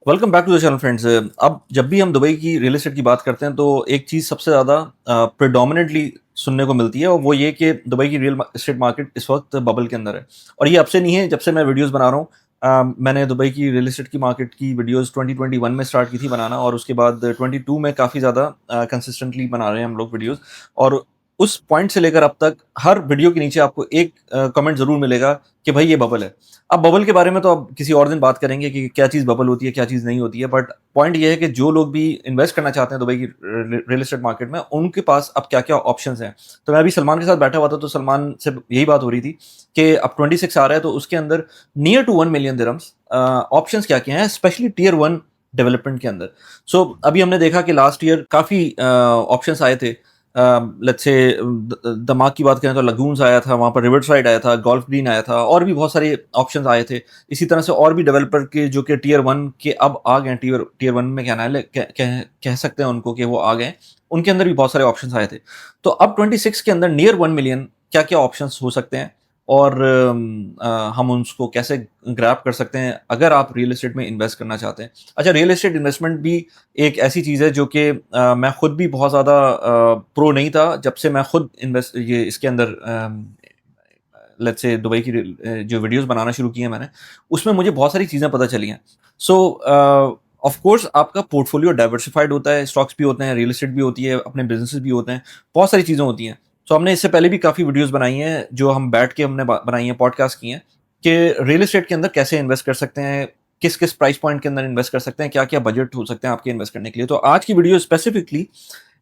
Welcome back to the channel friends. अब जब भी हम दुबई की रियल एस्टेट की बात करते हैं तो एक चीज़ सबसे ज़्यादा प्रेडोमिनेटली सुनने को मिलती है और वो ये कि दुबई की रियल एस्टेट मार्केट इस वक्त बबल के अंदर है। और ये अब से नहीं है, जब से मैं वीडियोस बना रहा हूँ। मैंने दुबई की रियल एस्टेट की मार्केट की वीडियोस 2021 में स्टार्ट की थी बनाना, और उसके बाद 22 में काफ़ी ज़्यादा कंसिस्टेंटली बना रहे हैं हम लोग वीडियोस। और उस पॉइंट से लेकर अब तक हर वीडियो के नीचे आपको एक कमेंट ज़रूर मिलेगा कि भाई ये बबल है। अब बबल के बारे में तो अब किसी और दिन बात करेंगे कि क्या चीज़ बबल होती है, क्या चीज़ नहीं होती है। बट पॉइंट ये है कि जो लोग भी इन्वेस्ट करना चाहते हैं दुबई की रियल एस्टेट मार्केट में, उनके पास अब क्या-क्या ऑप्शंस हैं। तो मैं अभी सलमान के साथ बैठा हुआ था, तो सलमान से यही बात हो रही थी कि अब 26 आ रहा है, तो उसके अंदर near to 1 million dirhams options क्या-क्या हैं, स्पेशली टियर 1 डेवलपमेंट के अंदर। सो अभी हमने देखा कि लास्ट ईयर काफ़ी ऑप्शंस आए थे। लेट्स से दमाग की बात करें तो लगून्स आया था, वहाँ पर रिवर साइड आया था, गोल्फ ग्रीन आया था, और भी बहुत सारे ऑप्शंस आए थे। इसी तरह से और भी डेवलपर के जो कि टियर 1 के अब आ गए हैं, टियर 1 में कहना है, कह सकते हैं उनको कि वो आ गए हैं। उनके अंदर भी बहुत सारे ऑप्शंस आए थे। तो अब 26 के अंदर नियर 1 मिलियन क्या-क्या ऑप्शंस हो सकते हैं, और हम उसको कैसे ग्रैब कर सकते हैं अगर आप रियल एस्टेट में इन्वेस्ट करना चाहते हैं। अच्छा, रियल एस्टेट इन्वेस्टमेंट भी एक ऐसी चीज़ है जो कि मैं खुद भी बहुत ज़्यादा प्रो नहीं था जब से मैं खुद इन्वेस्ट ये इसके अंदर लेट्स से दुबई की जो वीडियोस बनाना शुरू किए हैं मैंने, उसमें मुझे बहुत सारी चीज़ें पता चली हैं। सो ऑफ कोर्स आपका पोर्टफोलियो डाइवर्सिफाइड होता है, स्टॉक्स भी होते हैं, रियल एस्टेट भी होती है, अपने बिजनेसेस भी होते हैं, बहुत सारी चीज़ें होती हैं। सो हमने इससे पहले भी काफ़ी वीडियोस बनाई हैं, जो हम बैठ के हमने बनाई हैं, पॉडकास्ट की हैं, कि रियल एस्टेट के अंदर कैसे इन्वेस्ट कर सकते हैं, किस किस प्राइस पॉइंट के अंदर इन्वेस्ट कर सकते हैं, क्या क्या बजट हो सकते हैं आपके इन्वेस्ट करने के लिए। तो आज की वीडियो स्पेसिफिकली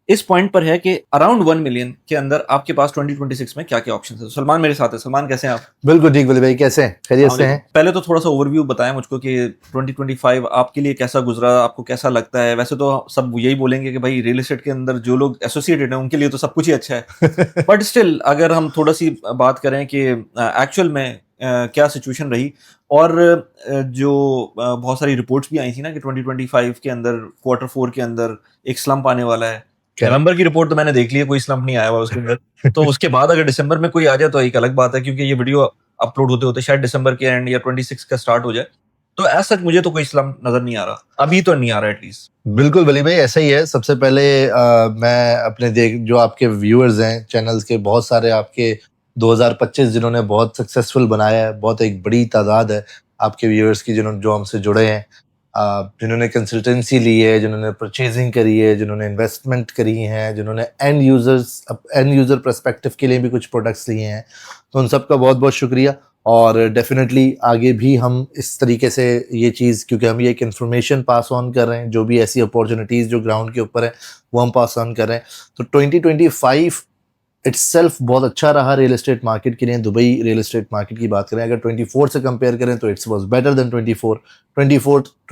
इस पॉइंट पर है कि अराउंड 1 मिलियन के अंदर आपके पास 2026 में क्या-क्या ऑप्शंस हैं। तो सलमान मेरे साथ है। सलमान, कैसे हैं आप? बिल्कुल ठीक, बोले भाई कैसे हैं? खैरियत से अस्सलामुअलैकुम। हैं? पहले तो थोड़ा-सा ओवरव्यू बताएँ मुझको कि 2025 आपके लिए कैसा गुज़रा? आपको कैसा लगता है? वैसे तो सब यही बोलेंगे कि भाई रियल एस्टेट के अंदर जो लोग एसोसिएटेड हैं उनके लिए तो सब कुछ ही अच्छा है। बट स्टिल अगर हम थोड़ा-सी बात करें कि एक्चुअल में क्या सिचुएशन रही, और जो बहुत सारी रिपोर्ट्स भी आई थी ना कि 2025 के अंदर क्वार्टर 4 के अंदर एक स्लंप आने वाला है। नवंबर की रिपोर्ट तो मैंने देख ली है, कोई स्लंप नहीं आया हुआ उसके अंदर। तो उसके बाद अगर दिसंबर में कोई आ जाए तो एक अलग बात है, क्योंकि ये वीडियो अपलोड होते-होते शायद दिसंबर के एंड या 26 का स्टार्ट हो जाए। तो एज़ सच मुझे तो कोई स्लंप नज़र नहीं आ रहा। अभी तो नहीं आ रहा एटलीस्ट। बिल्कुल वली भाई, ऐसा ही है। सबसे पहले मैं अपने देख जो आपके व्यूअर्स हैं चैनल्स के, बहुत सारे आपके 2025 जिन्होंने बहुत सक्सेसफुल बनाया है, बहुत एक बड़ी तादाद है आपके व्यूअर्स की जिन्होंने जो हमसे जुड़े हैं, जिन्होंने कंसल्टेंसी ली है, जिन्होंने परचेजिंग करी है, जिन्होंने इन्वेस्टमेंट करी हैं, जिन्होंने एंड यूजर पर्सपेक्टिव के लिए भी कुछ प्रोडक्ट्स लिए हैं। तो उन सबका बहुत बहुत शुक्रिया। और डेफिनेटली आगे भी हम इस तरीके से ये चीज़, क्योंकि हम ये एक इन्फॉर्मेशन पास ऑन कर रहे हैं, जो भी ऐसी अपॉर्चुनिटीज़ जो ग्राउंड के ऊपर है वो हम पास ऑन कर रहे हैं। तो 2025 इट्सेल्फ बहुत अच्छा रहा रियल एस्टेट मार्केट के लिए। दुबई रियल एस्टेट मार्केट की बात करें अगर 24 से कंपेयर करें तो इट्स वाज बेटर देन 24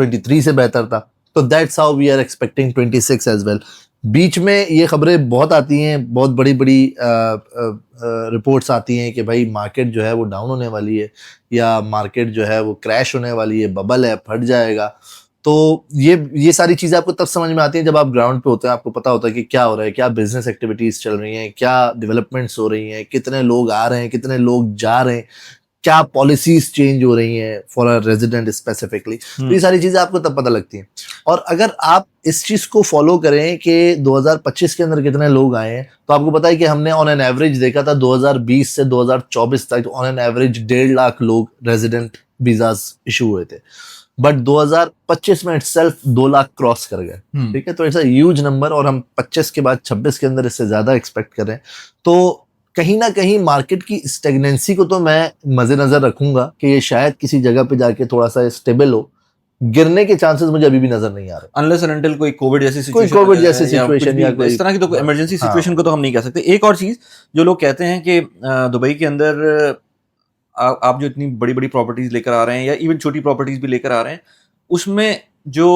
23 से बेहतर था। तो that's how we are expecting 26 as well. बीच में ये खबरें बहुत आती हैं, बहुत बड़ी बड़ी रिपोर्ट्स आती हैं कि भाई मार्केट जो है वो डाउन होने वाली है, या मार्केट जो है वो क्रैश होने वाली है, बबल है, फट जाएगा। तो ये सारी चीज़ें आपको तब समझ में आती हैं जब आप ग्राउंड पे होते हैं, आपको पता होता है कि क्या हो रहा है, क्या बिजनेस एक्टिविटीज़ चल रही हैं, क्या डेवलपमेंट्स हो रही हैं, कितने लोग आ रहे हैं, कितने लोग जा रहे हैं, क्या पॉलिसीज़ चेंज हो रही हैं फॉर अ रेज़िडेंट स्पेसिफिकली। तो ये सारी चीज़ें आपको तब पता लगती हैं। और अगर आप इस चीज़ को फ़ॉलो करें कि 2025 के अंदर कितने लोग आए हैं, तो आपको पता है कि हमने ऑन एन एवरेज देखा था 2020 से 2024 तक ऑन एन एवरेज 1.5 लाख लोग रेज़िडेंट वीज़ाज़ इश्यू हुए थे। बट 2025 में इटसेल्फ 2 लाख क्रॉस कर गए। ठीक है, तो इट्स अ ह्यूज नंबर, और हम 25 के बाद 26 के अंदर इससे ज्यादा एक्सपेक्ट कर रहे हैं। तो कहीं ना कहीं मार्केट की स्टेगनेंसी को तो मैं मद्देनजर रखूंगा कि ये शायद किसी जगह पे जाके थोड़ा सा स्टेबल हो। गिरने के चांसेस मुझे अभी भी नजर नहीं आ रहे। अनलेस एंड अनटिल कोई कोविड जैसी कोई सिचुएशन आ कोविड जैसी जाए या कुछ सिचुएशन भी या कोई इस तरह की, तो इमरजेंसी हाँ सिचुएशन को तो हम नहीं कह सकते। एक और चीज़ जो लोग कहते हैं कि दुबई के अंदर आप जो इतनी बड़ी-बड़ी प्रॉपर्टीज़ लेकर आ रहे हैं, या इवन छोटी प्रॉपर्टीज़ भी लेकर आ रहे हैं, उसमें जो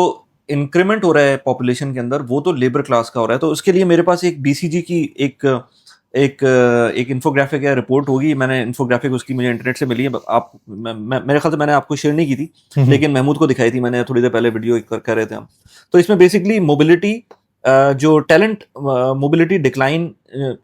इंक्रीमेंट हो रहा है पॉपुलेशन के अंदर, वो तो लेबर क्लास का हो रहा है। तो उसके लिए मेरे पास एक बीसीजी की एक एक एक इन्फोग्राफिक या रिपोर्ट होगी। मैंने इन्फोग्राफिक उसकी मुझे इंटरनेट से मिली है। आप मेरे ख्याल से मैंने आपको शेयर नहीं की थी, लेकिन महमूद को दिखाई थी मैंने थोड़ी देर पहले, वीडियो कर रहे थे हम। तो इसमें बेसिकली मोबिलिटी, जो टैलेंट मोबिलिटी डिक्लाइन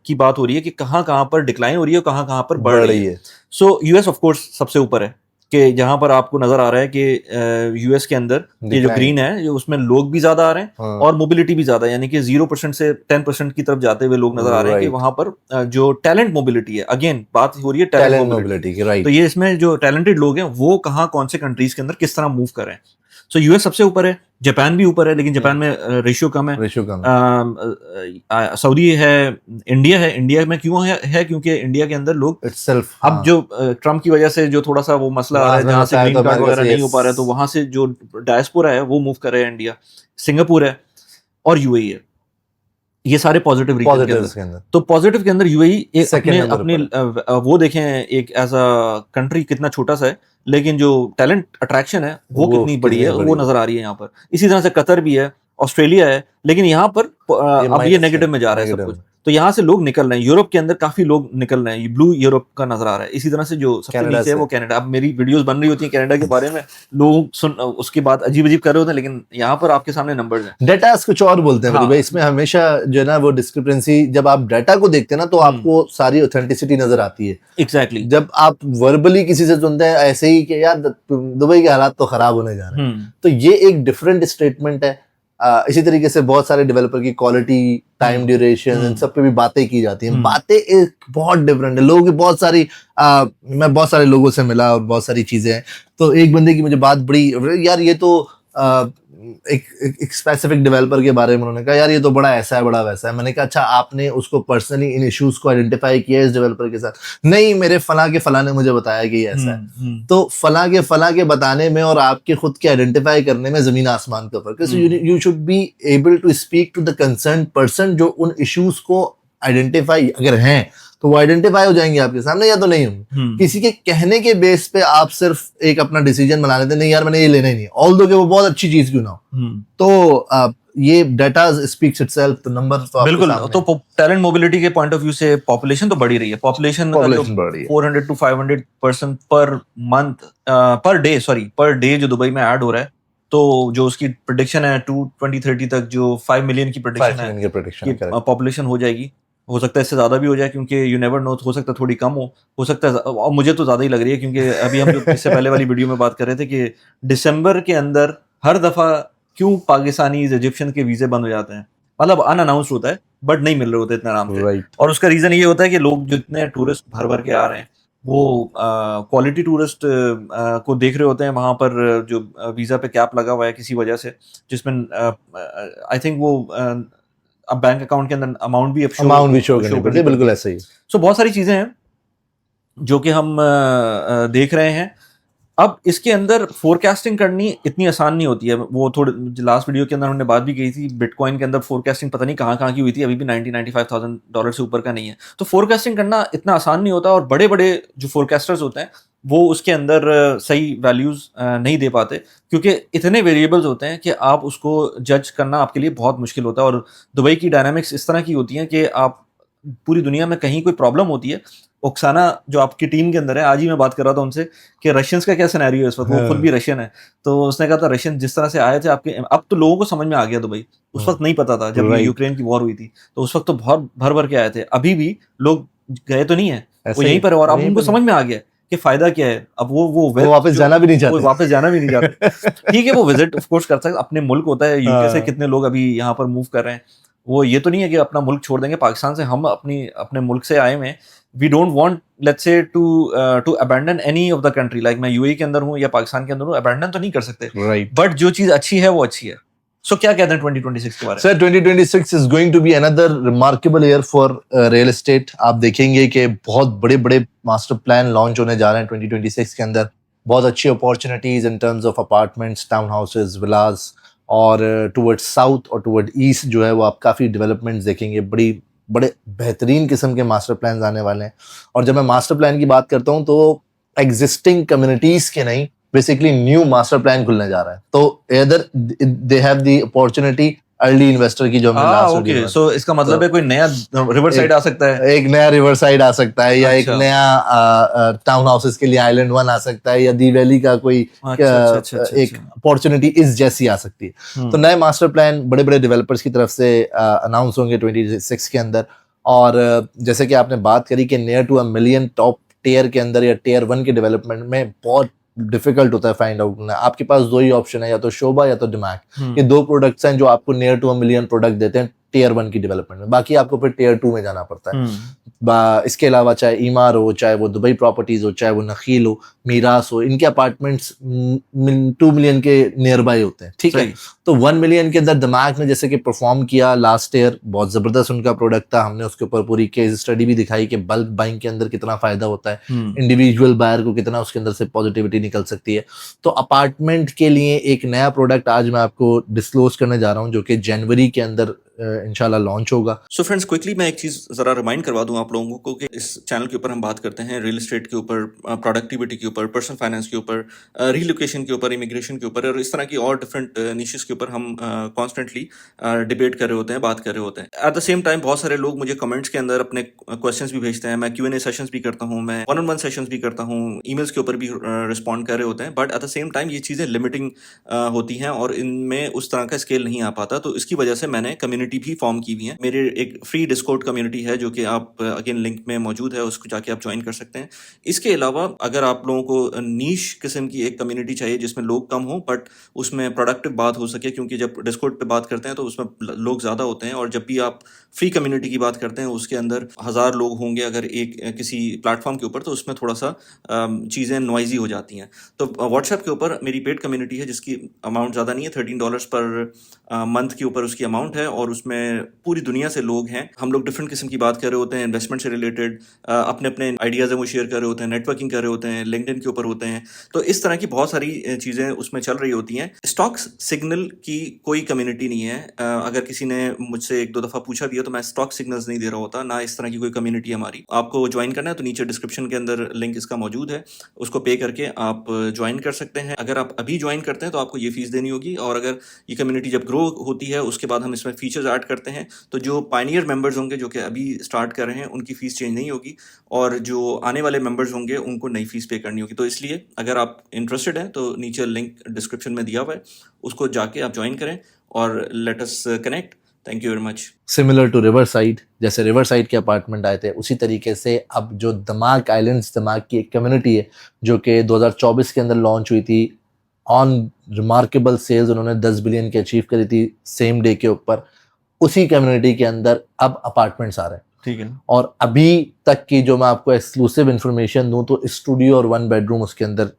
की बात हो रही है कि कहाँ-कहाँ पर डिक्लाइन हो रही है और कहाँ-कहाँ पर बढ़ बढ़ रही रही है। है। सो यूएस ऑफ कोर्स सबसे ऊपर है। कि जहां पर आपको नजर आ रहा है कि यूएस के अंदर ये जो Decline. ग्रीन है, जो उसमें लोग भी ज्यादा आ रहे हैं हाँ. और मोबिलिटी भी ज्यादा है, यानी कि 0% से 10% की तरफ जाते हुए लोग नजर आ रहे हैं कि Right. वहां पर जो टैलेंट मोबिलिटी है, अगेन बात हो रही है टैलेंट टैलेंट मोबिलिटी। मोबिलिटी की, तो राइट। ये इसमें जो टैलेंटेड लोग हैं वो कहाँ कौन से कंट्रीज के अंदर किस तरह मूव कर रहे हैं। सो यूएस सबसे ऊपर है, जापान भी ऊपर है, लेकिन जापान में रेशियो कम है। रेशियो कम है। सऊदी है, इंडिया है। इंडिया में क्यों है क्योंकि इंडिया के अंदर लोग इटसेल्फ, अब जो ट्रम्प की वजह से जो थोड़ा सा वो मसला आ रहा है, वहां जहां से से ग्रीन तो कार्ड अमेरिका वगैरह से नहीं हो पा रहा है, तो वहां से जो डायस्पोरा है वो मूव कर रहे हैं इंडिया। सिंगापुर है और यूएई है, ये सारे पॉजिटिव रीजन के पॉजिटिव्स के अंदर। अंदर तो पॉजिटिव के अंदर यूएई एक सेकंड अपने नंबर अपने पर वो देखें एक एज अ कंट्री कितना छोटा सा है, लेकिन जो टैलेंट अट्रैक्शन है वो वो कितनी बड़ी कितनी है वो बड़ी है। नजर आ रही है यहाँ पर। इसी तरह से कतर भी है, ऑस्ट्रेलिया है, लेकिन यहाँ पर ये अब ये माइनस नेगेटिव है, में जा रहा है सब नेगेटिव कुछ। तो यहाँ से लोग निकल रहे हैं, यूरोप के अंदर काफी लोग निकल रहे हैं, ये ब्लू यूरोप का नजर आ रहा है। इसी तरह से जो सबसे कनाडा नीचे है से। वो कनाडा। अब मेरी वीडियोस बन रही होती हैं कनाडा के बारे में, लोग सुन उसकी बात अजीब अजीब कर रहे होते हैं, लेकिन यहाँ पर आपके सामने नंबर्स हैं। डेटास कुछ और बोलते हैं हाँ। भाई, इसमें हमेशा जो है ना वो डिस्क्रिपेंसी, जब आप डाटा को देखते हैं ना तो आपको सारी ऑथेंटिसिटी नजर आती है। एग्जैक्टली। जब आप वर्बली किसी से सुनते हैं ऐसे ही कि यार दुबई के हालात तो खराब होने जा रहे हैं, तो ये एक डिफरेंट स्टेटमेंट है। इसी तरीके से बहुत सारे डेवलपर की क्वालिटी, टाइम ड्यूरेशन, इन सब पे भी बातें की जाती हैं। बातें एक बहुत डिफरेंट है, लोगों की बहुत सारी मैं बहुत सारे लोगों से मिला और बहुत सारी चीजें हैं। तो एक बंदे की मुझे बात बड़ी, यार ये तो एक स्पेसिफिक डेवलपर के बारे में उन्होंने कहा यार ये तो बड़ा ऐसा है बड़ा वैसा है। मैंने कहा अच्छा आपने उसको पर्सनली इन इश्यूज को आइडेंटिफाई किया इस डेवलपर के साथ? नहीं, मेरे फला के फला ने मुझे बताया कि ये ऐसा है। तो फला के बताने में और आपके खुद के आइडेंटिफाई करने में जमीन आसमान का फर्क है। You should be able to speak to the concern person जो उन इश्यूज को आइडेंटिफाई अगर हैं तो वो आइडेंटिफाई हो जाएंगे आपके सामने, या तो नहीं होंगे। किसी के कहने के बेस पे आप सिर्फ एक अपना डिसीजन बना लेते, नहीं यार मैंने ये लेना ही नहीं, ऑल्दो कि वो बहुत अच्छी चीज क्यों ना हो। तो ये डाटा स्पीक्स इटसेल्फ। तो नंबर तो बिल्कुल। तो टैलेंट मोबिलिटी के पॉइंट ऑफ व्यू से पॉपुलेशन तो बढ़ ही रही है। पॉपुलेशन का जो 400 to 500 person per month per day जो दुबई में ऐड हो रहा है, तो जो उसकी प्रेडिक्शन है 2030 तक जो 5 मिलियन की प्रेडिक्शन है कि पॉपुलेशन हो जाएगी। हो सकता है इससे ज्यादा भी हो जाए, क्योंकि यू नेवर नो, हो सकता है थोड़ी कम हो सकता है, और मुझे तो ज्यादा ही लग रही है, क्योंकि अभी हम जो इससे पहले वाली वीडियो में बात कर रहे थे कि दिसंबर के अंदर हर दफा क्यों पाकिस्तानी इजिप्शियन के वीजे बंद हो जाते हैं, मतलब अनअनाउंस होता है बट नहीं मिल रहे होते इतना आराम से। और उसका रीजन ये होता है कि लोग जितने टूरिस्ट भर भर के आ रहे हैं वो क्वालिटी टूरिस्ट को देख रहे होते हैं वहां पर, जो वीजा पे कैप लगा हुआ है किसी वजह से, जिसमें आई थिंक वो अब बैंक अकाउंट के अंदर अमाउंट भी शो करनी पड़ती है। बिल्कुल ऐसे ही। सो बहुत सारी चीजें हैं जो कि हम देख रहे हैं। अब इसके अंदर फोरकास्टिंग करनी इतनी आसान नहीं होती है। वो थोड़े लास्ट वीडियो के अंदर हमने बात भी की थी, बिटकॉइन के अंदर फोरकास्टिंग पता नहीं कहाँ की हुई थी, अभी भी $95,000 से ऊपर का नहीं है। तो फोरकास्टिंग करना इतना आसान नहीं होता, और बड़े बड़े जो फोरकास्टर्स होते हैं वो उसके अंदर सही वैल्यूज नहीं दे पाते, क्योंकि इतने वेरिएबल्स होते हैं कि आप उसको जज करना आपके लिए बहुत मुश्किल होता है। और दुबई की डायनामिक्स इस तरह की होती हैं कि आप पूरी दुनिया में कहीं कोई प्रॉब्लम होती है, ओक्साना जो आपकी टीम के अंदर है, आज ही मैं बात कर रहा था उनसे कि रशियंस का क्या सिनेरियो है इस वक्त, वो खुद भी रशियन है। तो उसने कहा था रशियन जिस तरह से आए थे आपके, अब तो लोगों को समझ में आ गया दुबई, उस वक्त नहीं पता था जब यूक्रेन की वॉर हुई थी, तो उस वक्त तो बहुत भर भर के आए थे। अभी भी लोग गए तो नहीं है, वो यहीं पर है, और अब उनको समझ में आ गया कि फायदा क्या है। अब वो वापस जाना भी नहीं चाहते। ठीक है, वो विजिट ऑफ कोर्स कर सकते, अपने मुल्क होता है। यूके से कितने लोग अभी यहाँ पर मूव कर रहे हैं, वो ये तो नहीं है कि अपना मुल्क छोड़ देंगे। पाकिस्तान से हम अपने मुल्क से आए हैं, we don't want let's say to abandon any of the country. Like मैं यूएई के अंदर हूँ या पाकिस्तान के अंदर हूँ, अबैंडन तो नहीं कर सकते, बट जो चीज अच्छी है वो अच्छी है। सो क्या कहते हैं 2026 के बारे में? Sir 2026 is going to be another remarkable year for real estate. आप देखेंगे कि बहुत बड़े बड़े मास्टर प्लान लॉन्च होने जा रहे हैं 2026 के अंदर। बहुत अच्छी opportunities in terms of apartments, town houses, villas, और टुवर्ड्स साउथ और टुवर्ड ईस्ट जो है वो आप काफ़ी डेवलपमेंट्स देखेंगे। बड़े बेहतरीन किस्म के मास्टर प्लान आने वाले हैं। और जब मैं मास्टर प्लान की बात करता हूँ तो एग्जिस्टिंग कम्युनिटीज के नहीं, बेसिकली न्यू मास्टर प्लान खुलने जा रहा है। तो इधर they have the opportunity early investor की, जो हमने लास्ट वीडियो में। सो इसका मतलब है कोई नया रिवर साइड आ सकता है, एक नया रिवर साइड आ सकता है, या एक नया टाउन हाउसेस के लिए आइलैंड वन आ सकता है, या दी वैली का कोई एक अपॉर्चुनिटी इस जैसी आ सकती है। तो नए मास्टर प्लान बड़े बड़े डेवलपर्स की तरफ से अनाउंस होंगे 2026 के अंदर। और जैसे कि आपने बात करी कि near to $1 million top tier के अंदर या टियर 1 के डेवलपमेंट में बहुत डिफिकल्ट होता है फाइंड आउट करना। आपके पास दो ही ऑप्शन है, या तो शोभा या तो डिमैक। हम्म। ये दो प्रोडक्ट्स हैं जो आपको नियर टू 1 मिलियन प्रोडक्ट देते हैं टियर 1 की डेवलपमेंट में। बाकी आपको फिर टियर 2 में जाना पड़ता है। इसके अलावा चाहे ईमार हो, चाहे वो दुबई प्रॉपर्टीज हो, चाहे वो नखील हो, मीरास हो, इनके अपार्टमेंट्स 2 मिलियन के नियर बाय होते हैं, ठीक है। तो 1 मिलियन के अंदर दिमाग ने जैसे कि परफॉर्म किया लास्ट ईयर, बहुत जबरदस्त उनका प्रोडक्ट था। हमने उसके ऊपर पूरी केस स्टडी भी दिखाई कि बल्क बाइंग के अंदर कितना फायदा होता है, इंडिविजुअल बायर को कितना उसके अंदर से पॉजिटिविटी निकल सकती है। तो अपार्टमेंट के लिए एक नया प्रोडक्ट आज मैं आपको डिस्क्लोज करने जा रहा हूँ, जो कि जनवरी के अंदर इंशाल्लाह लॉन्च होगा। सो फ्रेंड्स, क्विकली मैं एक चीज़ ज़रा रिमाइंड करवा दूं आप लोगों को कि इस चैनल के ऊपर हम बात करते हैं रियल एस्टेट के ऊपर, प्रोडक्टिविटी के ऊपर, पर्सनल फाइनेंस के ऊपर, रीलोकेशन के ऊपर, इमिग्रेशन के ऊपर, और इस तरह की और डिफरेंट निशेस के ऊपर हम कॉन्स्टेंटली डिबेट कर रहे होते हैं, बात कर रहे होते हैं। एट द सेम टाइम बहुत सारे लोग मुझे कमेंट्स के अंदर अपने क्वेश्चंस भी भेजते हैं। मैं Q&A सेशंस भी करता हूँ, मैं 1-on-1 सेशंस भी करता हूँ, ईमेल्स के ऊपर भी रिस्पॉन्ड कर रहे होते हैं। But at the same time ये चीज़ें लिमिटिंग होती हैं और इनमें उस तरह का स्केल नहीं आ पाता। तो इसकी वजह से मैंने कम्युनिटी भी फॉर्म की हुई है। मेरे एक फ्री डिस्कॉर्ड कम्युनिटी है जो कि आप अगेन लिंक में मौजूद है, उसको जाके आप ज्वाइन कर सकते हैं। इसके अलावा अगर आप लोगों को नीश किस्म की एक कम्युनिटी चाहिए जिसमें लोग कम हो बट उसमें प्रोडक्टिव बात हो सके, क्योंकि जब डिस्कॉर्ड पे बात करते हैं तो उसमें लोग ज़्यादा होते हैं, और जब भी आप फ्री कम्युनिटी की बात करते हैं उसके अंदर 1000 लोग होंगे अगर एक किसी प्लेटफॉर्म के ऊपर, तो उसमें थोड़ा सा चीज़ें नॉइजी हो जाती हैं। तो व्हाट्सएप के ऊपर मेरी पेड कम्युनिटी है जिसकी अमाउंट ज़्यादा नहीं है, $13 पर मंथ के ऊपर उसकी अमाउंट है, और उसमें पूरी दुनिया से लोग हैं। हम लोग डिफरेंट किस्म की बात कर रहे होते हैं, इन्वेस्टमेंट से रिलेटेड अपने अपने आइडियाज़ हैं वो शेयर कर रहे होते हैं, नेटवर्किंग कर रहे होते हैं, लिंक्डइन के ऊपर होते हैं। तो इस तरह की बहुत सारी चीज़ें उसमें चल रही होती हैं। स्टॉक्स सिग्नल की कोई कम्युनिटी नहीं है। अगर किसी ने मुझसे 1-2 दफ़ा पूछा भी है तो मैं स्टॉक सिग्नल्स नहीं दे रहा होता, ना इस तरह की कोई कम्युनिटी हमारी। आपको ज्वाइन करना है तो नीचे डिस्क्रिप्शन के अंदर लिंक इसका मौजूद है, उसको पे करके आप ज्वाइन कर सकते हैं। अगर आप अभी ज्वाइन करते हैं तो आपको ये फीस देनी होगी, और अगर ये कम्युनिटी जब ग्रो होती है उसके बाद हम इसमें फीचर्स ऐड करते हैं, तो जो पायनियर मेंबर्स होंगे जो कि अभी स्टार्ट कर रहे हैं उनकी फ़ीस चेंज नहीं होगी, और जो आने वाले मेंबर्स होंगे उनको नई फ़ीस पे करनी होगी। तो इसलिए अगर आप इंटरेस्टेड हैं तो नीचे लिंक डिस्क्रिप्शन में दिया हुआ है, उसको जाके आप ज्वाइन करें और let us connect. Thank you very much. Similar to river side, जैसे रिवर साइड के अपार्टमेंट आए थे, उसी तरीके से अब जो दमाक आइलैंड्स, दमाक की एक कम्युनिटी है जो कि 2024 के अंदर लॉन्च हुई थी, ऑन रिमार्केबल सेल्स उन्होंने 10 बिलियन की अचीव करी थी सेम डे के ऊपर। उसी कम्युनिटी के अंदर अब अपार्टमेंट्स आ रहे हैं, ठीक है। और अभी तक की जो मैं आपको एक्सक्लूसिव इन्फॉर्मेशन दूं तो स्टूडियो और 1 बेडरूम उसके अंदर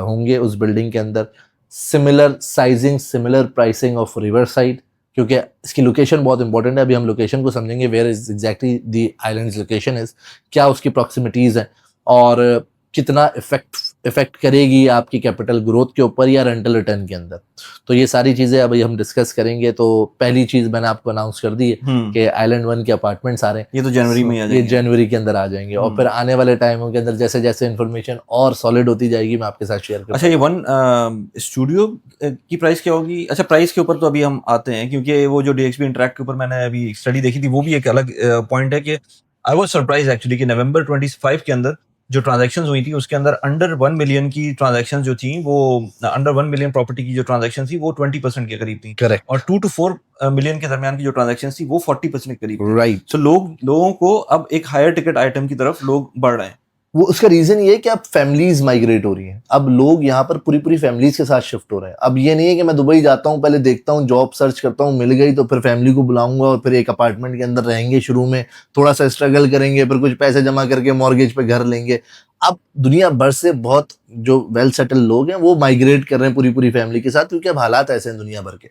होंगे उस बिल्डिंग के अंदर। Similar sizing, similar pricing of river side, क्योंकि इसकी लोकेशन बहुत इंपॉर्टेंट है। अभी हम लोकेशन को समझेंगे, where is exactly the islands location is, क्या उसकी प्रॉक्सिमिटीज है, और कितना इफेक्ट करेगी आपकी कैपिटल ग्रोथ के ऊपर या रेंटल रिटर्न के अंदर। तो ये सारी चीजें अभी हम डिस्कस करेंगे। तो पहली चीज मैंने आपको अनाउंस कर दी है कि आइलैंड 1 के अपार्टमेंट्स आ रहे हैं। ये तो जनवरी में आ जाएंगे, ये जनवरी के अंदर आ जाएंगे, और फिर आने वाले टाइमों के अंदर जैसे जैसे इन्फॉर्मेशन और सॉलिड होती जाएगी मैं आपके साथ शेयर करूंगा। अच्छा, ये 1 स्टूडियो की प्राइस क्या होगी? अच्छा, प्राइस के ऊपर तो अभी हम आते हैं, क्योंकि वो जो DXB इंटरैक्ट के ऊपर मैंने अभी स्टडी देखी थी वो भी एक अलग पॉइंट है कि आई वाज सरप्राइज एक्चुअली कि नवंबर 25 के अंदर जो ट्रांजैक्शंस हुई थी उसके अंदर अंडर 1 मिलियन की ट्रांजैक्शंस जो थी, वो अंडर 1 मिलियन प्रॉपर्टी की जो ट्रांजैक्शन थी वो 20% के करीब थी। करेक्ट। और 2 to 4 मिलियन के दरमियान की जो ट्रांजैक्शन थी वो 40% के करीब। राइट। सो लोगों को अब एक हायर टिकट आइटम की तरफ लोग बढ़ रहे हैं। वो उसका रीजन ये है कि अब फैमिलीज माइग्रेट हो रही हैं। अब लोग यहाँ पर पूरी पूरी फैमिलीज के साथ शिफ्ट हो रहे हैं। अब ये नहीं है कि मैं दुबई जाता हूँ, पहले देखता हूँ, जॉब सर्च करता हूँ, मिल गई तो फिर फैमिली को बुलाऊंगा और फिर एक अपार्टमेंट के अंदर रहेंगे, शुरू में थोड़ा सा स्ट्रगल करेंगे, फिर कुछ पैसे जमा करके मॉर्गेज पे घर लेंगे। अब दुनिया भर से बहुत जो वेल सेटल लोग हैं वो माइग्रेट कर रहे हैं पूरी पूरी फैमिली के साथ, क्योंकि अब हालात ऐसे हैं दुनिया भर के।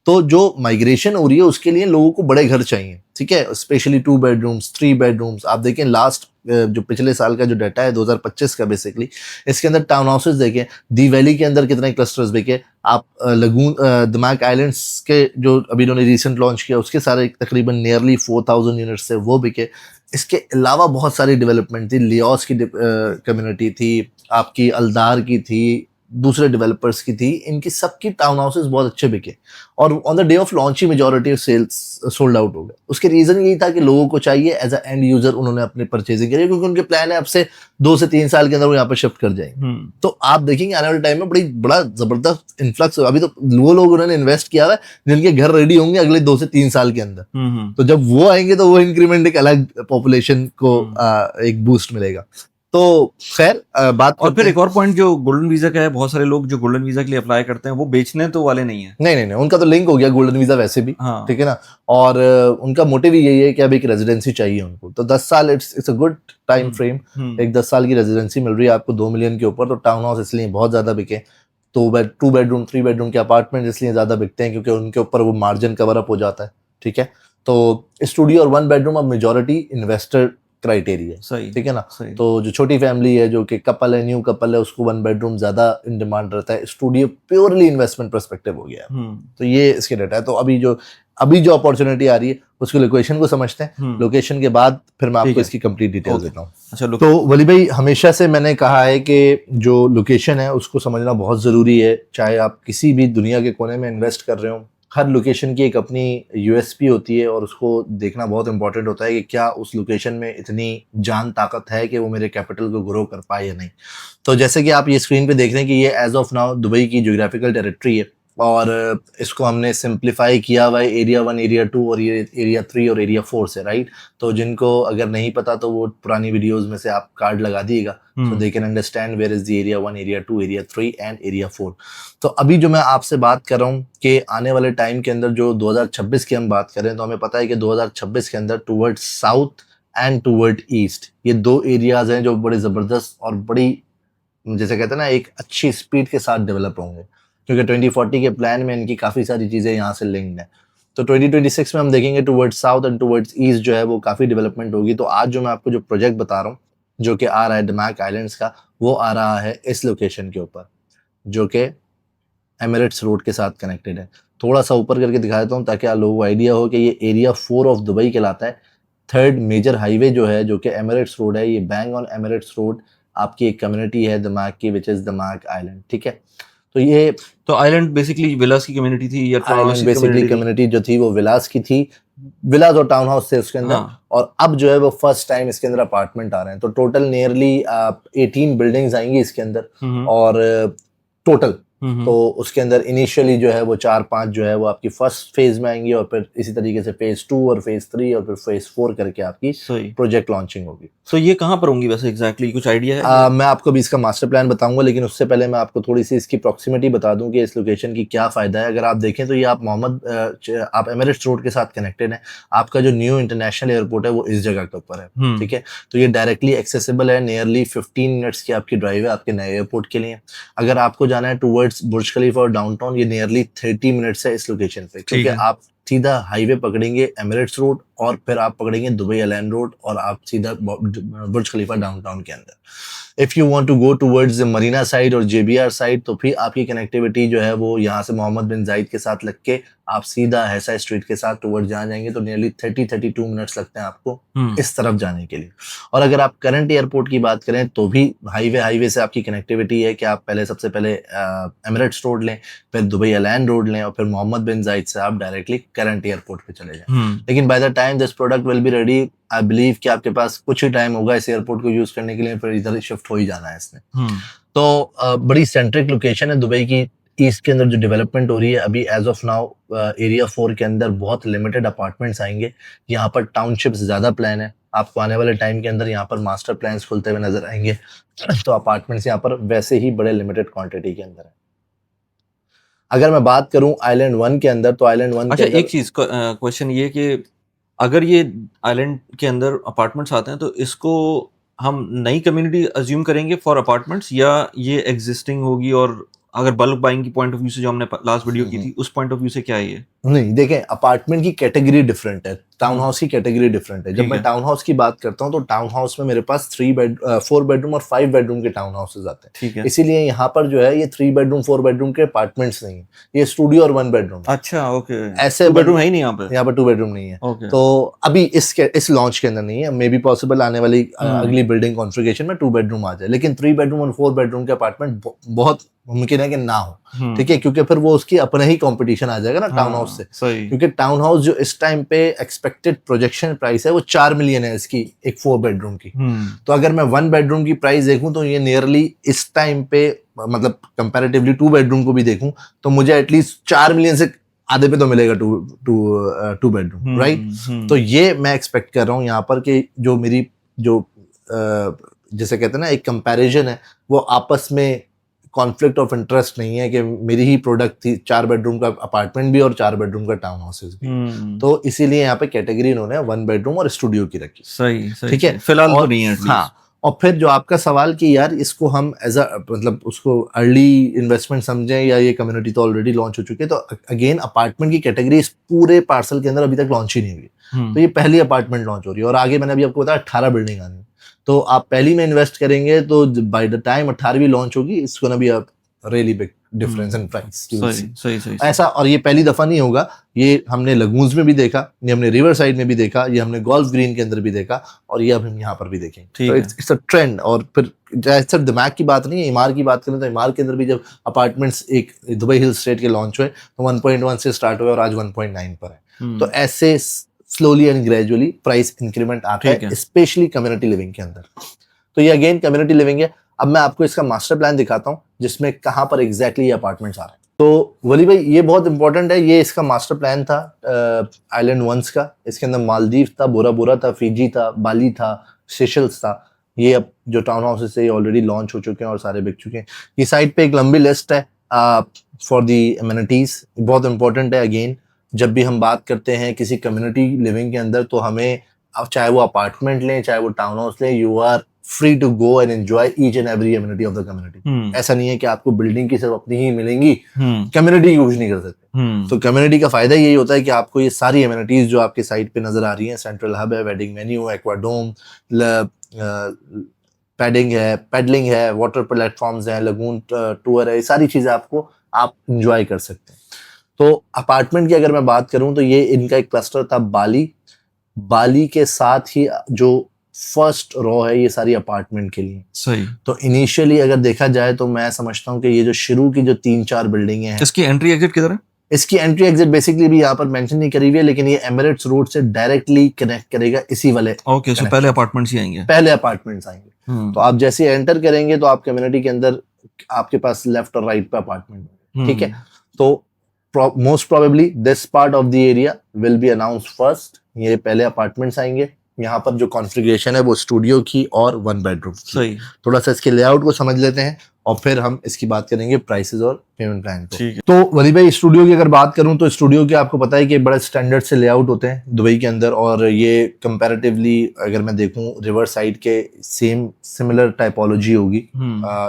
तो जो माइग्रेशन हो रही है उसके लिए लोगों को बड़े घर चाहिए, ठीक है, स्पेशली 2 बेडरूम्स, 3 बेडरूम्स। आप देखें लास्ट जो पिछले साल का जो डाटा है 2025 का बेसिकली, इसके अंदर टाउन हाउसेज देखें, दी वैली के अंदर कितने क्लस्टर्स बिके। आप लगून दमाक आइलैंड्स के जो अभी इन्होंने रिसेंट लॉन्च किया उसके सारे तकरीबन नियरली 4000 यूनिट्स से वो बिके। इसके अलावा बहुत सारी डेवलपमेंट थी, लियोस की कम्युनिटी थी, आपकी अल्दार की थी, दूसरे डेवलपर्स की थी, इनकी सबकी टाउन हाउसेज बहुत अच्छे बिके, और on the day of launch ही majority of sales sold out हो गए। उसके रीजन यही था कि लोगों को चाहिए एज अ एंड यूजर, उन्होंने अपने परचेजिंग करी, क्योंकि उनके प्लान है अब से 2 से 3 साल के अंदर वो यहाँ पर शिफ्ट कर जाएंगे। तो आप देखेंगे आने वाले टाइम में बड़ा जबरदस्त इन्फ्लक्स। अभी तो वो लोग उन्होंने इन्वेस्ट किया हुआ है जिनके घर रेडी होंगे अगले 2 से 3 साल के अंदर। तो जब वो आएंगे तो वो इंक्रीमेंट एक अलग पॉपुलेशन को एक बूस्ट मिलेगा। तो खैर बात और करते फिर हैं। एक और पॉइंट जो गोल्डन वीजा का है, बहुत सारे लोग जो गोल्डन वीजा के लिए अप्लाई करते हैं वो बेचने तो वाले नहीं है। नहीं नहीं नहीं, उनका तो लिंक हो गया गोल्डन वीजा वैसे भी, हाँ। ठीक है ना। और उनका मोटिव ही यही है कि अब एक रेजिडेंसी चाहिए उनको, तो 10 साल it's a good time frame. एक 10 साल की रेजिडेंसी मिल रही है आपको 2 मिलियन के ऊपर, तो टाउन हाउस इसलिए बहुत ज्यादा बिके। 2 बेडरूम 3 बेडरूम के अपार्टमेंट इसलिए ज्यादा बिकते हैं क्योंकि उनके ऊपर वो मार्जिन कवर अप हो जाता है, ठीक है। तो स्टूडियो और 1 बेडरूम अब मेजोरिटी इन्वेस्टर क्राइटेरिया है, सही, ठीक है ना। सही। तो जो छोटी फैमिली है, जो कि कपल है, न्यू कपल है, उसको 1 बेडरूम ज्यादा इन डिमांड रहता है। स्टूडियो प्योरली इन्वेस्टमेंट पर्सपेक्टिव हो गया है। तो ये इसके डेटा है। तो अभी जो अपॉर्चुनिटी आ रही है उसकी लोकेशन को समझते हैं। लोकेशन के बाद फिर मैं ठीक आपको है। इसकी कंप्लीट डिटेल्स ओके। देता हूँ। अच्छा, तो वली भाई, हमेशा से मैंने कहा है कि जो लोकेशन है उसको समझना बहुत ज़रूरी है। चाहे आप किसी भी दुनिया के कोने में इन्वेस्ट कर रहे हो, हर लोकेशन की एक अपनी यूएसपी होती है और उसको देखना बहुत इंपॉर्टेंट होता है कि क्या उस लोकेशन में इतनी जान ताकत है कि वो मेरे कैपिटल को ग्रो कर पाए या नहीं। तो जैसे कि आप ये स्क्रीन पे देख रहे हैं कि ये एज ऑफ नाउ दुबई की ज्योग्राफिकल टेरिटरी है, और इसको हमने सिंप्लीफाई किया हुआ है एरिया 1, एरिया 2 और ये एरिया 3 और एरिया 4 से, राइट। तो जिनको अगर नहीं पता तो वो पुरानी वीडियोस में से आप कार्ड लगा दिएगा, so they can understand where is the area 1, area 2, area 3 and area 4। तो अभी जो मैं आपसे बात कर रहा हूँ कि आने वाले टाइम के अंदर जो 2026 की हम बात करें, तो हमें पता है कि 2026 के अंदर toward south and toward east ये 2 एरियाज हैं जो बड़े जबरदस्त और बड़ी, जैसे कहते हैं ना, एक अच्छी स्पीड के साथ डेवलप होंगे, क्योंकि 2040 के प्लान में इनकी काफ़ी सारी चीज़ें यहाँ से लिंक्ड हैं। तो 2026 में हम देखेंगे towards south and towards east जो है वो काफ़ी डेवलपमेंट होगी। तो आज जो मैं आपको जो प्रोजेक्ट बता रहा हूँ, जो कि आ रहा है डमैक आइलैंड्स का, वो आ रहा है इस लोकेशन के ऊपर, जो कि एमिरेट्स रोड के साथ कनेक्टेड है। थोड़ा सा ऊपर करके दिखा देता हूँ ताकि आप लोगों को आइडिया हो कि ये एरिया 4 ऑफ दुबई कहलाता है। थर्ड मेजर हाईवे जो है, जो कि एमिरेट्स रोड है, ये बैंग ऑन एमिरेट्स रोड आपकी एक कम्युनिटी है दमाक की, विच इज दमाक आइलैंड, ठीक है। तो ये तो आइलैंड बेसिकली विलास की कम्युनिटी थी या टाउन हाउस आइलैंड की बेसिकली कम्युनिटी थी? कम्युनिटी जो थी वो विलास की थी, विलास और टाउन हाउस थे उसके अंदर। हाँ। और अब जो है वो फर्स्ट टाइम इसके अंदर अपार्टमेंट आ रहे हैं। तो टोटल नियरली 18 बिल्डिंग्स आएंगी इसके अंदर, और टोटल तो उसके अंदर इनिशियली जो है वो 4-5 जो है वो आपकी फर्स्ट फेज में आएंगी, और फिर इसी तरीके से फेज 2 और फेज 3 और फिर फेज 4 करके आपकी सही। प्रोजेक्ट लॉन्चिंग होगी। तो ये कहाँ पर होंगी वैसे एग्जैक्टली, कुछ आइडिया है? मैं आपको भी इसका मास्टर प्लान बताऊंगा, लेकिन उससे पहले मैं आपको थोड़ी सी इसकी प्रॉक्सिमिटी बता दूं कि इस लोकेशन की क्या फायदा है। अगर आप देखें तो ये आप एमिरेट्स रोड के साथ कनेक्टेड है। आपका जो न्यू इंटरनेशनल एयरपोर्ट है वो इस जगह के ऊपर है, ठीक है। तो ये डायरेक्टली एक्सेसिबल है, नियरली 15 मिनट्स की आपकी ड्राइव है आपके नए एयरपोर्ट के लिए। अगर आपको जाना है टूवर्ड्स बुर्ज खलीफा और डाउनटाउन, ये नियरली 30 मिनट्स है इस लोकेशन पे, क्योंकि आप सीधा हाईवे पकड़ेंगे एमिरेट्स रोड, और फिर आप पकड़ेंगे दुबई एयरलाइन रोड, और आप सीधा बुर्ज खलीफा डाउनटाउन के अंदर। If you want to go towards Marina side और जेबीआर साइड, तो फिर आपकी कनेक्टिविटी जो है वो यहाँ से मोहम्मद बिन जायद के साथ लग के आप सीधा हैसा स्ट्रीट के साथ टुवर्ड्स जहाँ जाएंगे, तो नियरली 30-32 मिनट्स लगते हैं आपको इस तरफ जाने के लिए। और अगर आप करंट एयरपोर्ट की बात करें तो भी हाईवे से आपकी कनेक्टिविटी है कि आप सबसे पहले एमिरेट्स रोड लें, फिर दुबई एयरलाइन रोड लें, और फिर मोहम्मद बिन जायद से आप डायरेक्टली करंट एयरपोर्ट पे चले जाएं। लेकिन by the time this product will be ready, I believe कि आपके पास कुछ ही टाइम होगा इस एयरपोर्ट को यूज करने के लिए, फिर इधर शिफ्ट हो ही जाना है इसने। तो बड़ी सेंट्रिक लोकेशन है दुबई की। ईस्ट के अंदर जो डेवलपमेंट हो रही है अभी एज ऑफ नाउ, एरिया 4 के अंदर बहुत लिमिटेड अपार्टमेंट्स आएंगे। यहाँ पर टाउनशिप्स ज्यादा प्लान है। आपको आने वाले टाइम के अंदर यहाँ पर मास्टर प्लान्स खुलते हुए नजर आएंगे। तो अपार्टमेंट्स यहाँ पर वैसे ही बड़े लिमिटेड क्वांटिटी के अंदर है। अगर मैं बात करूं आइलैंड 1 के अंदर, तो आइलैंड 1 अच्छा, एक चीज क्वेश्चन ये कि अगर ये आइलैंड के अंदर अपार्टमेंट्स आते हैं तो इसको हम नई कम्युनिटी अज्यूम करेंगे फॉर अपार्टमेंट्स, या ये एग्जिस्टिंग होगी? और अगर बल्क बाइंग की पॉइंट ऑफ व्यू से जो हमने लास्ट वीडियो की थी, उस पॉइंट ऑफ व्यू से क्या है ये? नहीं, देखें, अपार्टमेंट की कैटेगरी डिफरेंट है, टाउन हाउस की कैटेगरी डिफरेंट है। जब मैं टाउन हाउस की बात करता हूँ तो टाउन हाउस में मेरे पास 4 बेडरूम और 5 बेडरूम के टाउन हाउसेज आते हैं, ठीक है। इसीलिए यहाँ पर जो है ये 3 बेडरूम 4 बेडरूम के अपार्टमेंट्स नहीं है, ये स्टूडियो और 1 बेडरूम। अच्छा, ओके। ऐसे 2 बेडरूम है ही नहीं यहाँ पे? यहाँ पर 2 बेडरूम नहीं है। तो अभी इस लॉन्च के अंदर नहीं है। मे बी पॉसिबल आने वाली अगली बिल्डिंग कॉन्फ़िगरेशन में 2 बेडरूम आ जाए, लेकिन 3 बेडरूम और 4 बेडरूम के अपार्टमेंट बहुत मुमकिन है कि ना हो, ठीक है, क्योंकि फिर वो उसकी अपना ही कंपटीशन आ जाएगा ना टाउन हाउस से। क्योंकि टाउन हाउस जो इस टाइम पे एक्सपेक्टेड प्रोजेक्शन प्राइस है वो 4 मिलियन है इसकी, एक 4 बेडरूम की। तो अगर मैं 1 बेडरूम की प्राइस देखूं तो ये नियरली इस टाइम पे, मतलब कंपैरेटिवली 2 बेडरूम को भी देखूं तो मुझे एटलीस्ट 4 मिलियन से आधे पे तो मिलेगा 2 बेडरूम, राइट। तो ये मैं एक्सपेक्ट कर रहा हूँ यहाँ पर कि जो मेरी जो जिसे कहते हैं ना एक कंपैरिजन है, वो आपस में कॉन्फ्लिक्ट ऑफ इंटरेस्ट नहीं है कि मेरी ही प्रोडक्ट थी, 4 बेडरूम का अपार्टमेंट भी और 4 बेडरूम का टाउन हाउसेस भी। तो इसीलिए यहाँ पे कैटेगरी इन्होंने 1 बेडरूम और स्टूडियो की रखी। सही सही, ठीक है, फिलहाल तो और नहीं है हाँ, और फिर जो आपका सवाल कि यार इसको हम एज अ मतलब उसको अर्ली इन्वेस्टमेंट समझें या ये कम्युनिटी तो ऑलरेडी लॉन्च हो चुकी है, तो अगेन अपार्टमेंट की कैटेगरी इस पूरे पार्सल के अंदर अभी तक लॉन्च ही नहीं हुई। तो ये पहली अपार्टमेंट लॉन्च हो रही है और आगे मैंने अभी आपको बताया 18 बिल्डिंग आनी है। तो आप पहली में इन्वेस्ट करेंगे तो बाय द टाइम 18वीं लॉन्च होगी, इसको ना भी आप really big difference in price. सही सही ऐसा, और ये पहली दफा नहीं होगा, ये हमने लगून्स में भी देखा, ये हमने रिवर साइड में भी देखा, ये हमने गोल्फ ग्रीन के अंदर भी देखा, और ये अब हम यहाँ पर भी देखेंगे। तो इट्स अ ट्रेंड। और फिर सिर्फ दिमाग की बात नहीं है, इमार की बात करें तो इमार के अंदर भी जब अपार्टमेंट्स एक दुबई हिल स्टेट के लॉन्च हुए तो 1.1 से स्टार्ट हुए और आज 1.9 पर है। तो ऐसे slowly and gradually price increment आता है, स्पेशली कम्युनिटी लिविंग के अंदर। तो ये अगेन कम्युनिटी लिविंग है। अब मैं आपको इसका मास्टर प्लान दिखाता हूँ जिसमें कहाँ पर एग्जैक्टली ये अपार्टमेंट्स आ रहे हैं। तो वली भाई ये बहुत इंपॉर्टेंट है, ये इसका मास्टर प्लान था आइलैंड वंस का। इसके अंदर मालदीव था, बोरा बोरा था, फिजी था, बाली था, सेशल्स था। ये अब जो टाउन हाउसेस है ये ऑलरेडी लॉन्च हो चुके हैं और सारे बिक चुके हैं। ये साइड पे एक लंबी लिस्ट है फॉर दी एमिनिटीज, बहुत इंपॉर्टेंट है। अगेन जब भी हम बात करते हैं किसी कम्युनिटी लिविंग के अंदर, तो हमें अब चाहे वो अपार्टमेंट लें चाहे वो टाउन हाउस लें, you are free to go and enjoy each and every amenity of the community. ऐसा नहीं है कि आपको बिल्डिंग की सिर्फ अपनी ही मिलेंगी, कम्युनिटी यूज नहीं कर सकते। तो कम्युनिटी का फायदा यही होता है कि आपको ये सारी एमिनिटीज जो आपके साइट पे नजर आ रही हैं, सेंट्रल हब है, वेडिंग वेन्यू, एक्वाडोम, पैडिंग है, पेडलिंग है, वाटर प्लेटफॉर्म्स हैं, लगून टूर है, ये सारी चीजें आपको आप इंजॉय कर सकते हैं। तो अपार्टमेंट की अगर मैं बात करूं तो ये इनका एक क्लस्टर था बाली के साथ ही जो फर्स्ट रॉ है ये सारी अपार्टमेंट के लिए। सही। तो इनिशियली अगर देखा जाए तो मैं समझता हूँ कि ये जो शुरू की जो 3-4 बिल्डिंगें हैं, इसकी एंट्री एग्जिट किधर है? इसकी एंट्री एग्जिट बेसिकली भी यहाँ पर मेंशन नहीं करी हुई है, लेकिन ये एमिरेट्स रोड से डायरेक्टली कनेक्ट करेगा इसी वाले। ओके, सो पहले अपार्टमेंट्स ही आएंगे। पहले अपार्टमेंट्स आएंगे। तो आप जैसे एंटर करेंगे तो आप कम्युनिटी के अंदर आपके पास लेफ्ट और राइट पे अपार्टमेंट, ठीक है। तो most probably this part of the area will be announce first. ये पहले अपार्टमेंट्स आएंगे। यहाँ पर जो कॉन्फ़िगरेशन है वो स्टूडियो की और 1 बेडरूम। सही। थोड़ा सा इसके लेआउट को समझ लेते हैं और फिर हम इसकी बात करेंगे प्राइसेस और पेमेंट प्लान को। ठीक है। तो वली भाई स्टूडियो की अगर बात करूं तो स्टूडियो के आपको पता है कि बड़े स्टैंडर्ड से लेआउट होते हैं दुबई के अंदर, और ये कंपैरेटिवली अगर मैं देखूं रिवर साइड के सिमिलर टाइपोलॉजी होगी।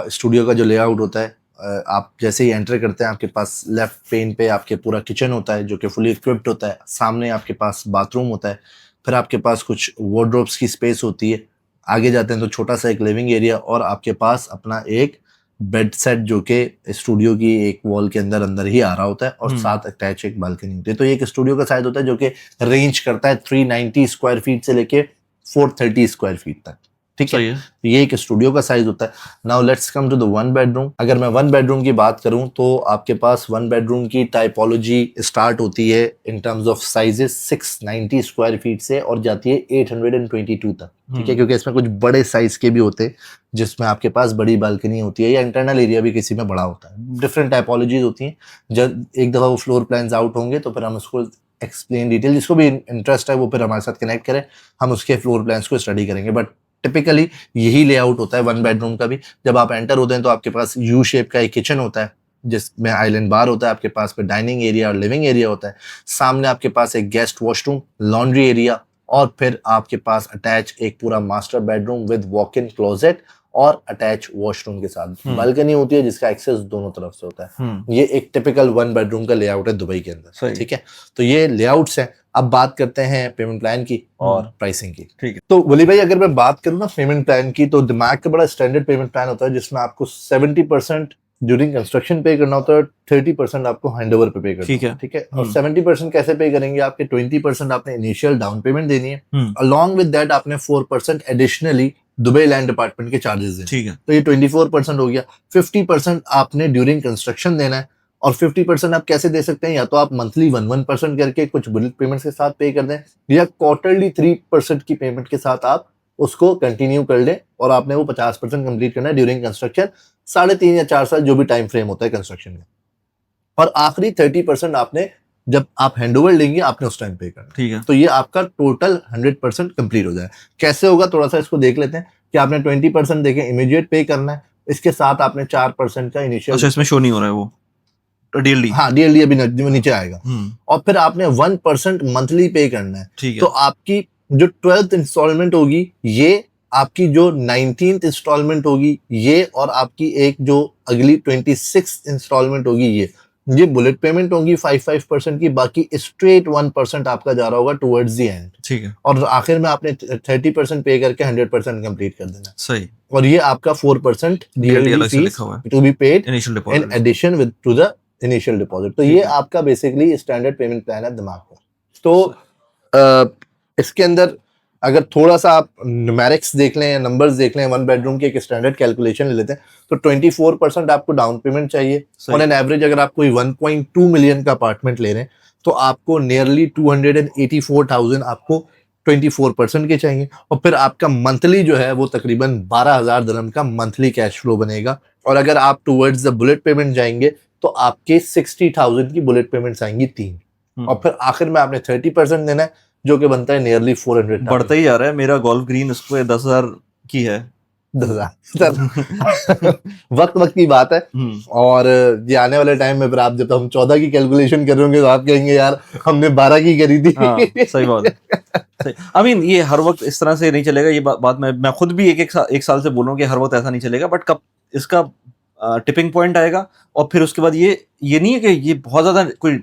स्टूडियो का जो लेआउट होता है, आप जैसे ही एंटर करते हैं आपके पास लेफ्ट पेन पे आपके पूरा किचन होता है जो कि फुली इक्विप्ड होता है। सामने आपके पास बाथरूम होता है, फिर आपके पास कुछ वार्डरोब्स की स्पेस होती है। आगे जाते हैं तो छोटा सा एक लिविंग एरिया और आपके पास अपना एक बेड सेट जो कि स्टूडियो की एक वॉल के अंदर ही आ रहा होता है, और साथ अटैच एक बालकनी होती है। तो ये एक स्टूडियो का साइज होता है जो कि रेंज करता है 390 स्क्वायर फीट से लेके 430 स्क्वायर फीट तक, ठीक है। ये एक स्टूडियो का साइज होता है। Now let's come to the 1 bedroom. अगर मैं 1 बेडरूम की बात करूं तो आपके पास 1 बेडरूम की टाइपोलॉजी स्टार्ट होती है in terms of sizes 690 square feet से और जाती है 822 तक, ठीक है। क्योंकि इसमें कुछ बड़े साइज के भी होते हैं जिसमें आपके पास बड़ी बालकनी होती है या इंटरनल एरिया भी किसी में बड़ा होता है। डिफरेंट टाइपोलॉजीज होती हैं। जब एक दफा वो फ्लोर प्लान्स आउट होंगे तो फिर हम उसको एक्सप्लेन डिटेल, जिसको भी इंटरेस्ट है वो फिर हमारे साथ कनेक्ट करें, हम उसके फ्लोर प्लान्स को स्टडी करेंगे। बट टिपिकली यही लेआउट होता है 1 बेडरूम का भी। जब आप एंटर होते हैं तो आपके पास यू शेप का एक किचन होता है जिसमें आइलैंड बार होता है, आपके पास पे डाइनिंग एरिया और लिविंग एरिया होता है। सामने आपके पास एक गेस्ट वॉशरूम, लॉन्ड्री एरिया, और फिर आपके पास अटैच एक पूरा master bedroom with walk in closet और अटैच वॉशरूम के साथ बालकनी होती है जिसका एक्सेस दोनों तरफ से होता है। ये एक टिपिकल 1 बेडरूम का लेआउट है दुबई के अंदर, ठीक है। तो ये लेआउट्स हैं। अब बात करते हैं पेमेंट प्लान की और प्राइसिंग की, ठीक है। तो वली भाई अगर मैं बात करूं ना पेमेंट प्लान की, तो दिमाग का बड़ा स्टैंडर्ड पेमेंट प्लान होता है जिसमें आपको 70% ड्यूरिंग कंस्ट्रक्शन पे करना होता है, 30% आपको हैंडओवर पे पे करना है, ठीक है। और 70% कैसे पे करेंगे? आपके 20% आपने इनिशियल डाउन पेमेंट देनी है, अलॉन्ग विद दैट आपने 4% एडिशनली दुबई लैंड डिपार्टमेंट के चार्जेस देने, ठीक है। तो ये 24% हो गया। 50% आपने ड्यूरिंग कंस्ट्रक्शन देना है, और 50% आप कैसे दे सकते हैं? या तो आप मंथली 1% करके कुछ बुलेट पेमेंट्स के साथ पे कर दें, या क्वार्टरली 3% की पेमेंट के साथ आप उसको कंटिन्यू कर लें, और आपने वो 50% कंप्लीट करना है ड्यूरिंग कंस्ट्रक्शन, 3.5 या 4 साल जो भी टाइम फ्रेम होता है कंस्ट्रक्शन में। और आखिरी 30% आपने जब आप हैंडओवर लेंगे आपने उस टाइम पे करना, ठीक है। तो ये आपका टोटल 100% कंप्लीट हो जाए। कैसे होगा थोड़ा सा इसको देख लेते हैं। कि आपने 20% देखें इमीडिएट पे करना है, इसके साथ आपने 4% का इनिशियल, अच्छा इसमें शो नहीं हो रहा है वो डीएलडी। हाँ डीएलडी अभी नीचे आएगा, हम्म, और फिर आपने 1% मंथली पे करना है। ठीक तो है। आपकी जो 12th इंस्टॉलमेंट होगी ये, आपकी जो 19th इंस्टॉलमेंट होगी ये, और आपकी एक जो अगली 26th इंस्टॉलमेंट होगी ये बुलेट पेमेंट होगी 5% की, बाकी स्ट्रेट 1% आपका जा रहा होगा टुवर्ड्स द एंड, ठीक है, और आखिर में आपने 30% पे करके 100% कंप्लीट कर देना। सही। और ये आपका 4% डीएलडी डीएलडी अलग से फीस लिखा हुआ है, to be paid initial in deposit. Addition with to the initial deposit. तो ठीक ये है, आपका बेसिकली स्टैंडर्ड पेमेंट प्लान है दिमाग में। तो सही। इसके अंदर अगर थोड़ा सा आप न्यूमेरिक्स देख लें या नंबर्स देख लें, वन बेडरूम की एक स्टैंडर्ड कैलकुलेशन ले लेते हैं, तो 24% आपको डाउन पेमेंट चाहिए। सही। ऑन एन एवरेज अगर आप कोई 1.2 मिलियन का अपार्टमेंट ले रहे हैं तो आपको नियरली 284,000 आपको 24% के चाहिए, और फिर आपका मंथली जो है वो तकरीबन 12,000 दिरहम का मंथली कैश फ्लो बनेगा। और अगर आप टूवर्ड्स द बुलेट पेमेंट जाएंगे तो आपके 60,000 की बुलेट पेमेंट्स आएंगी 3, और फिर आखिर में आपने 30% देना है जो कि बनता है नियरली 400,000। बढ़ता ही जा रहा है। मेरा गोल्फ ग्रीन उसको 10,000 की है। 10,000 वक्त वक्त की बात है। हम्म, और ये आने वाले टाइम में फिर आप जब हम 14 की कैलकुलेशन कर रहे होंगे तो आप कहेंगे यार हमने 12 की करी थी। हाँ सही बात है, सही। आई मीन ये हर वक्त इस तरह से नहीं चलेगा। ये बात मैं खुद भी एक साल से बोल रहा हूँ कि हर वक्त ऐसा नहीं चलेगा, बट कब इसका टिपिंग पॉइंट आएगा और फिर उसके बाद ये नहीं है कि ये बहुत ज्यादा कोई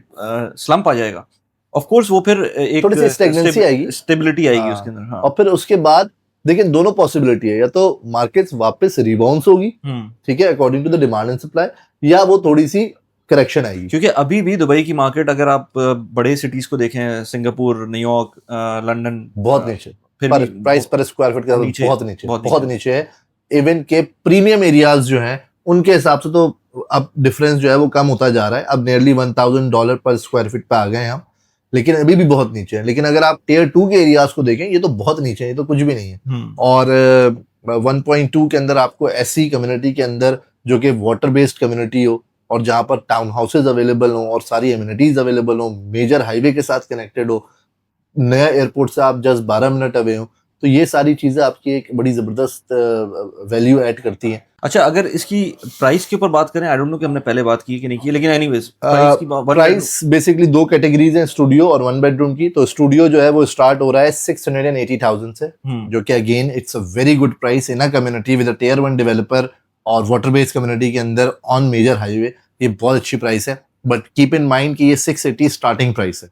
स्लम्प आ जाएगा। ऑफ कोर्स वो फिर एक थोड़ी सी स्टेगनेंसी आएगी, स्टेबिलिटी आएगी उसके हाँ। अंदर। हाँ, और फिर उसके बाद देखिए दोनों पॉसिबिलिटी है, या तो मार्केट्स वापस रिबाउंस होगी, ठीक है, according to the demand and supply, या वो थोड़ी सी करेक्शन आएगी। क्योंकि अभी भी दुबई की मार्केट अगर आप बड़े सिटीज को देखें, सिंगापुर, न्यूयॉर्क, लंदन, बहुत नीचे फिर पर भी प्राइस पर स्क्वायर फीट के नीचे, बहुत नीचे, बहुत बहुत नीचे। नीचे है। इवन के प्रीमियम एरियाज जो हैं उनके हिसाब से तो अब डिफरेंस जो है वो कम होता जा रहा है, अब नियरली $1,000 पर स्क्वायर फीट पे आ गए हैं हम, लेकिन अभी भी बहुत नीचे है। लेकिन अगर आप टियर 2 के एरियाज को देखें ये तो बहुत नीचे है, ये तो कुछ भी नहीं है। और 1.2 के अंदर आपको ऐसी कम्युनिटी के अंदर जो कि वाटर बेस्ड कम्युनिटी हो, और जहां पर टाउन हाउसेज अवेलेबल हो और सारी एमिनिटीज अवेलेबल हो, मेजर हाईवे के साथ कनेक्टेड हो, नया एयरपोर्ट से आप जस्ट 12 मिनट अवे हो, तो ये सारी चीजें आपकी एक बड़ी जबरदस्त वैल्यू ऐड करती हैं। अच्छा, अगर इसकी प्राइस के ऊपर बात करें, आई डोंट नो कि हमने पहले बात की कि नहीं की, लेकिन एनीवेज प्राइस बेसिकली दो कैटेगरीज हैं, स्टूडियो और वन बेडरूम की। तो स्टूडियो जो है वो स्टार्ट हो रहा है 680,000 से, जो कि again it's a very good price in a community with a tier 1 developer और वाटर बेस्ड कम्युनिटी के अंदर ऑन मेजर हाईवे। ये बहुत अच्छी प्राइस है, बट कीप इन माइंड कि ये 680 स्टार्टिंग प्राइस है,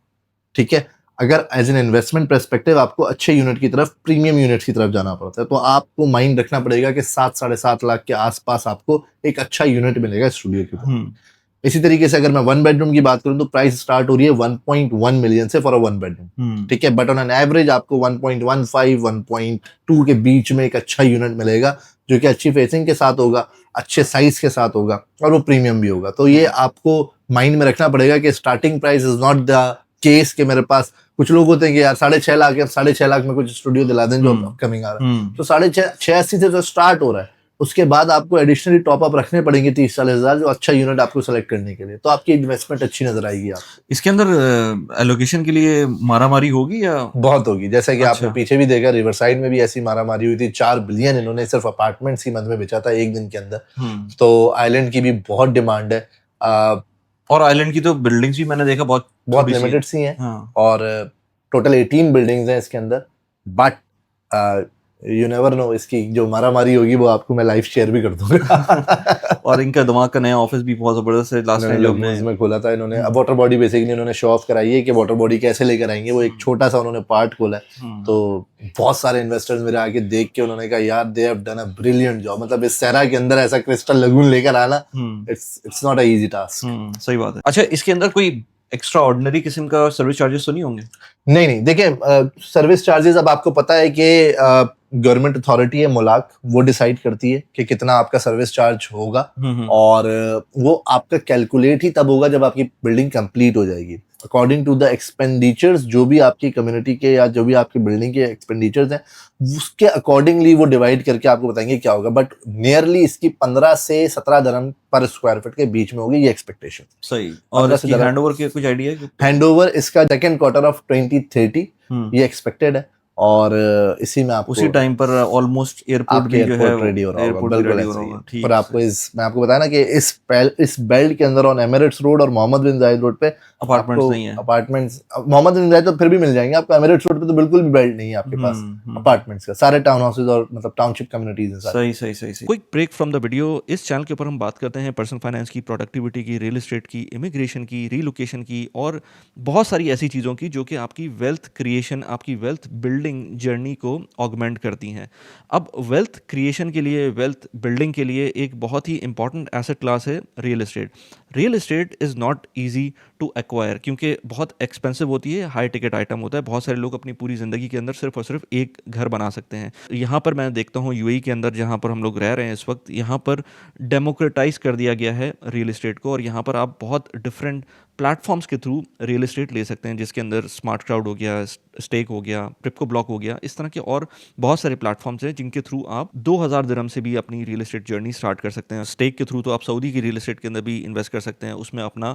ठीक है। अगर एज एन इन्वेस्टमेंट पर्सपेक्टिव आपको अच्छे यूनिट की तरफ, प्रीमियम यूनिट की तरफ जाना पड़ता है, तो आपको माइंड रखना पड़ेगा कि 7-7.5 लाख के आसपास आपको एक अच्छा यूनिट मिलेगा स्टूडियो के ऊपर। इसी तरीके से अगर मैं वन बेडरूम की बात करूं तो प्राइस स्टार्ट हो रही है 1.1 मिलियन से फॉर अ वन बेडरूम, ठीक है। बट ऑन एन एवरेज आपको 1.15 1.2 के बीच में एक अच्छा यूनिट मिलेगा जो कि अच्छी फेसिंग के साथ होगा, अच्छे साइज के साथ होगा, और वो प्रीमियम भी होगा। तो ये आपको माइंड में रखना पड़ेगा कि starting price is not the case के मेरे पास कुछ लोग होते हैं कि यार 6.5 लाख या 6.5 लाख में कुछ स्टूडियो दिला दें जो अपकमिंग आ रहा है, तो 6.86 से जो स्टार्ट हो रहा है, उसके बाद आपको एडिशनली टॉप अप रखने पड़ेंगे 30-40 हजार जो अच्छा यूनिट आपको सेलेक्ट करने के लिए, तो आपकी इन्वेस्टमेंट अच्छी नजर आएगी आपको। इसके अंदर एलोकेशन के लिए मारामारी होगी या बहुत होगी, जैसे कि अच्छा। आपने पीछे भी देखा रिवरसाइड में भी ऐसी मारामारी हुई थी, 4 बिलियन इन्होंने सिर्फ अपार्टमेंट्स की मद में बेचा था एक दिन के अंदर। तो आइलैंड की भी बहुत डिमांड है, और आइलैंड की तो बिल्डिंग्स भी मैंने देखा बहुत लिमिटेड सी हैं। हाँ। और टोटल 18 बिल्डिंग्स हैं इसके अंदर, बट यू नेवर नो, इसकी जो मारामारी होगी वो आपको मैं लाइव शेयर भी कर दूंगा। और इनका दिमाग का नया ऑफिस भी बहुत जबरदस्त है, लास्ट टाइम जब में खोला था इन्होंने। अब वाटर बॉडी बेसिकली इन्होंने शो ऑफ कराई है कि वाटर बॉडी कैसे लेकर आएंगे, वो एक छोटा सा उन्होंने पार्ट खोला है। तो बहुत सारे इन्वेस्टर्स मेरे आके देख के उन्होंने कहा यार they have done a brilliant job, मतलब इस सहरा के अंदर ऐसा क्रिस्टल लगून लेकर आना, it's not a easy task. सही बात है। अच्छा, इसके अंदर कोई एक्स्ट्रा ऑर्डिनरी किस्म का सर्विस चार्जेस तो नहीं होंगे? नहीं, देखिए सर्विस चार्जेस अब आपको पता है कि गवर्नमेंट अथॉरिटी है मोलाक, वो डिसाइड करती है कि कितना आपका सर्विस चार्ज होगा, और वो आपका कैलकुलेट ही तब होगा जब आपकी बिल्डिंग कंप्लीट हो जाएगी। अकॉर्डिंग टू द एक्सपेंडिचर्स जो भी आपकी कम्युनिटी के या जो भी आपकी बिल्डिंग के एक्सपेंडिचर्स हैं, उसके अकॉर्डिंगली वो डिवाइड करके आपको बताएंगे क्या होगा। बट नियरली इसकी 15 से 17 दिरहम पर स्क्वायर फीट के बीच में होगी ये एक्सपेक्टेशन। सही। और इसकी हैंडओवर के कुछ आइडिया है? हैंडओवर इसका सेकंड क्वार्टर ऑफ 2030 ये एक्सपेक्टेड है, और इसी में उसी आपको टाइम पर ऑलमोस्ट एयरपोर्ट आपके भी जो है एयरपोर्ट रेडी हो रहा होगा, एयरपोर्ट भी बिल्कुल रेडी हो ऐसा रहा ही है। होगा। और ठीक आपको मैं आपको बताया ना कि इस बेल्ट के अंदर ऑन एमिरेट्स रोड और मोहम्मद बिन जायद रोड पे अपार्टमेंट्स आपको नहीं है। अपार्टमेंट्स, मोहम्मद बिन जायद तो फिर भी मिल जाएंगे आपको, एमिरेट्स रोड पे तो बिल्कुल भी बेल्ट नहीं है आपके पास हम्म। अपार्टमेंट्स का, सारे टाउन हाउसेज और मतलब टाउनशिप कम्युनिटीज हैं सारे। सही। Quick break from the video. इस चैनल के ऊपर हम बात करते हैं पर्सनल फाइनेंस की, प्रोडक्टिविटी की, रियल एस्टेट की, इमिग्रेशन की, रीलोकेशन की और बहुत सारी ऐसी चीज़ों की जो कि आपकी वेल्थ क्रिएशन, आपकी वेल्थ बिल्डिंग जर्नी को ऑगमेंट करती हैं। अब वेल्थ क्रिएशन के लिए, वेल्थ बिल्डिंग के लिए एक बहुत ही इंपॉर्टेंट एसेट क्लास है real estate. Real estate is not easy to acquire क्योंकि बहुत एक्सपेंसिव होती है, हाई टिकट आइटम होता है। बहुत सारे लोग अपनी पूरी ज़िंदगी के अंदर सिर्फ और सिर्फ एक घर बना सकते हैं। यहाँ पर मैं देखता हूँ यूएई के अंदर जहाँ पर हम लोग रह रहे हैं इस वक्त, यहाँ पर डेमोक्रेटाइज कर दिया गया है रियल एस्टेट को और यहाँ पर आप बहुत डिफरेंट प्लेटफॉर्म्स के थ्रू रियल एस्टेट ले सकते हैं, जिसके अंदर स्मार्ट क्राउड हो गया, स्टेक हो गया, प्रिपको ब्लॉक हो गया, इस तरह के और बहुत सारे प्लेटफॉर्म्स हैं जिनके थ्रू आप 2000 दिरहम से भी अपनी रियल एस्टेट जर्नी स्टार्ट कर सकते हैं। स्टेक के थ्रू तो आप सऊदी की रियल एस्टेट के अंदर भी इन्वेस्ट कर सकते हैं, उसमें अपना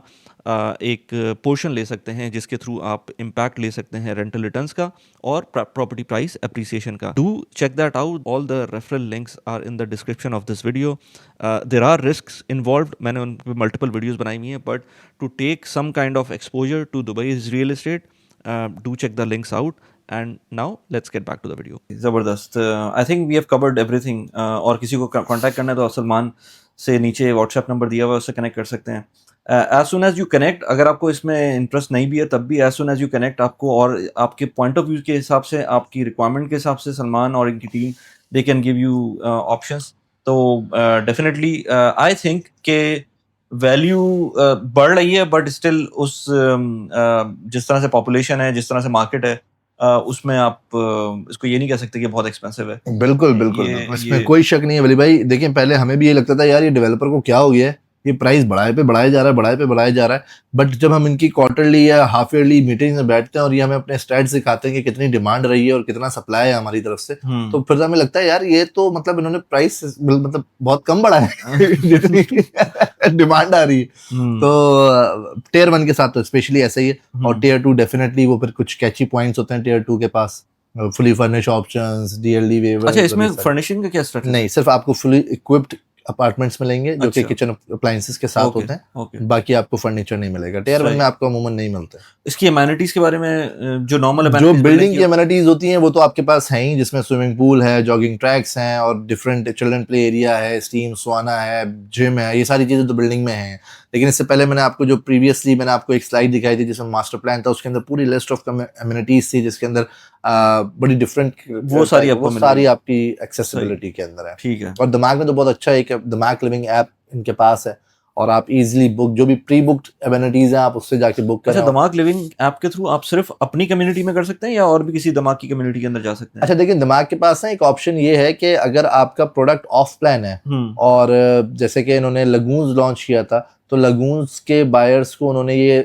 एक पोर्शन ले सकते हैं जिसके थ्रू आप इम्पैक्ट ले सकते हैं रेंटल रिटर्न्स का और प्रॉपर्टी प्राइस एप्रिसिएशन का। Do check that out, all the referral links are in the description of this video. There are risks involved, मैंने उन पर मल्टीपल वीडियोस बनाई हुई हैं, but to take some kind of exposure to Dubai's real estate, do check the links out. And now let's get back to the video. ज़बरदस्त। I think we have covered everything. और किसी को contact करना है तो सलमान से नीचे WhatsApp number दिया हुआ है, उससे कनेक्ट कर सकते हैं। As soon as you connect, अगर आपको इसमें इंटरेस्ट नहीं भी है तब भी as soon as you connect, आपको और आपके पॉइंट ऑफ व्यू के हिसाब से, आपकी रिक्वायरमेंट के हिसाब से सलमान और इनकी team they can give you options. तो डेफिनेटली आई थिंक के वैल्यू बढ़ रही है, बट स्टिल उस जिस तरह से पॉपुलेशन है, जिस तरह से मार्केट है, उसमें आप इसको ये नहीं कह सकते कि बहुत एक्सपेंसिव है। बिल्कुल बिल्कुल ये बिल्कुल, इसमें ये कोई शक नहीं है वली भाई। देखिए पहले हमें भी ये लगता था यार ये डेवलपर को क्या हो गया है, ये प्राइस बढ़ाए पे बढ़ाया जा रहा है, बढ़ाए पे बढ़ाया जा रहा है। बट जब हम इनकी क्वार्टरली या हाफ ईयरली मीटिंग में बैठते हैं और ये हमें अपने स्टैट्स दिखाते हैं कि कितनी डिमांड रही है और कितना सप्लाई है हमारी तरफ से, तो फिर हमें लगता है यार ये तो मतलब इन्होंने प्राइस मतलब बहुत कम बढ़ाया है जितनी डिमांड आ रही है। तो टियर 1 के साथ तो स्पेशली ऐसा ही है, और टियर 2 डेफिनेटली वो फिर कुछ कैची पॉइंट्स होते हैं टियर 2 के पास, fully furnish options, DLD waiver. अच्छा, इसमें फर्निशिंग का क्या स्ट्रक्चर? नहीं, सिर्फ आपको फुली इक्विप्ड अपार्टमेंट्स मिलेंगे जो कि अच्छा। किचन अप्लायंसेस के साथ होते हैं, बाकी आपको फर्नीचर नहीं मिलेगा। टियर 1 में आपको अमूमन नहीं मिलता। इसकी एमेनिटीज के बारे में, जो नॉर्मल जो बिल्डिंग की एमेनिटीज होती हैं वो तो आपके पास है ही, जिसमें स्विमिंग पूल है, जॉगिंग ट्रैक्स हैं और डिफरेंट चिल्ड्रन प्ले एरिया है, स्टीम सौना है, जिम है, ये सारी चीजें तो बिल्डिंग में हैं। लेकिन इससे पहले मैंने आपको जो प्रीवियसली मैंने आपको एक स्लाइड दिखाई थी जिसमें मास्टर प्लान था, उसके अंदर पूरी लिस्ट ऑफ एमिनिटीज थी जिसके अंदर बड़ी डिफरेंट वो सारी आपकी एक्सेसिबिलिटी के अंदर है। ठीक है। और दिमाग में तो बहुत अच्छा एक दिमाग लिविंग ऐप इनके पास है, और आप इजीली बुक, जो भी प्री बुक्ड एमिनिटीज हैं आप उससे जाके बुक करें। अच्छा, दिमाग लिविंग ऐप के थ्रू आप सिर्फ अपनी कम्युनिटी में कर सकते हैं या और भी किसी दिमाग की कम्युनिटी के अंदर जा सकते हैं? अच्छा देखिए, दिमाग के पास ना एक ऑप्शन ये है कि अगर आपका प्रोडक्ट ऑफ प्लान है, और जैसे कि इन्होंने लगून्स लॉन्च किया था, तो लगून्स के बायर्स को उन्होंने ये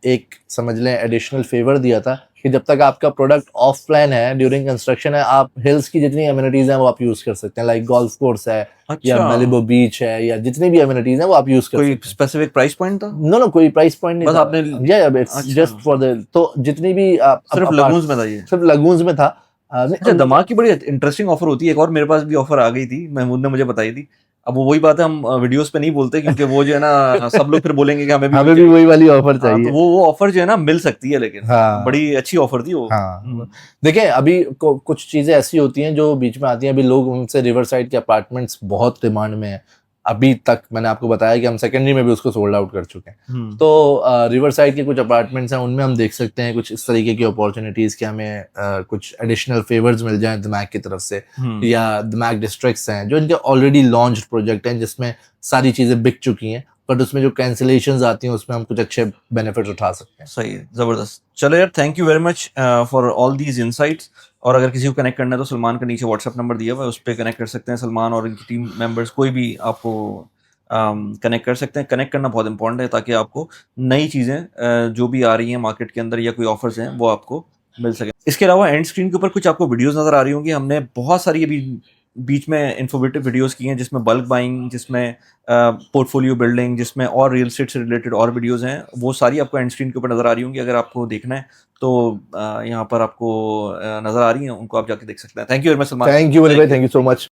एक समझ लें एडिशनल फेवर दिया था कि जब तक आपका प्रोडक्ट ऑफ प्लान है, ड्यूरिंग कंस्ट्रक्शन है, आप हिल्स की जितनी एमिनिटीज हैं वो आप यूज कर सकते हैं, लाइक गोल्फ कोर्स है, अच्छा। या मैलिबो बीच है, या जितनी भी एमिनिटीज हैं वो आप यूज कर सकते हैं। कोई स्पेसिफिक प्राइस पॉइंट था? नो कोई प्राइस पॉइंट नहीं बस था, आपने इट्स जस्ट फॉर द, तो जितनी भी सिर्फ लगून्स में था ये? सिर्फ लगून्स में था। अच्छा, दिमाग की बड़ी इंटरेस्टिंग ऑफर होती है। एक और मेरे पास भी ऑफर आ गई थी, महमूद ने मुझे बताई थी। अब वो वही बात है, हम वीडियोस पे नहीं बोलते क्योंकि वो जो है ना सब लोग फिर बोलेंगे कि हमें भी वही वाली ऑफर चाहिए। तो वो ऑफर जो है ना मिल सकती है, लेकिन बड़ी अच्छी ऑफर थी वो। देखिए अभी कुछ चीजें ऐसी होती हैं जो बीच में आती हैं, अभी लोग उनसे रिवर साइड के अपार्टमेंट्स बहुत डिमांड में है। अभी तक मैंने आपको बताया कि हम सेकेंडरी में भी उसको सोल्ड आउट कर चुके हैं। तो रिवर साइड के कुछ अपार्टमेंट्स हैं, उनमें हम देख सकते हैं कुछ इस तरीके की अपॉर्चुनिटीज कि हमें कुछ एडिशनल फेवर्स मिल जाएं दिमाग की तरफ से, या दिमाग डिस्ट्रिक्ट्स हैं जो इनके ऑलरेडी लॉन्च्ड प्रोजेक्ट हैं जिसमें सारी चीजें बिक चुकी हैं, बट उसमें जो कैंसिलेशंस आती हैं उसमें हम कुछ अच्छे बेनिफिट्स उठा सकते हैं। सही है, जबरदस्त। चलो यार, thank you very much for all these insights. और अगर किसी को कनेक्ट करना है तो सलमान का नीचे व्हाट्सएप नंबर दिया हुआ है, उस पर कनेक्ट कर सकते हैं। सलमान और इनकी टीम मेंबर्स कोई भी आपको कनेक्ट कर सकते हैं। कनेक्ट करना बहुत इंपॉर्टेंट है ताकि आपको नई चीज़ें जो भी आ रही हैं मार्केट के अंदर या कोई ऑफर्स हैं वो आपको मिल सके। इसके अलावा एंड स्क्रीन के ऊपर कुछ आपको वीडियोस नज़र आ रही होंगी। हमने बहुत सारी अभी बीच में इन्फॉर्मेटिव वीडियोस की हैं जिसमें बल्क बाइंग, जिसमें पोर्टफोलियो बिल्डिंग, जिसमें और रियल एस्टेट से रिलेटेड और वीडियोस हैं, वो सारी आपको एंड स्क्रीन के ऊपर नज़र आ रही होंगी। अगर आपको देखना है तो यहाँ पर आपको नज़र आ रही हैं, उनको आप जाके देख सकते हैं। Thank you very much Salman. Thank you Mani भाई, thank you. Thank you so much.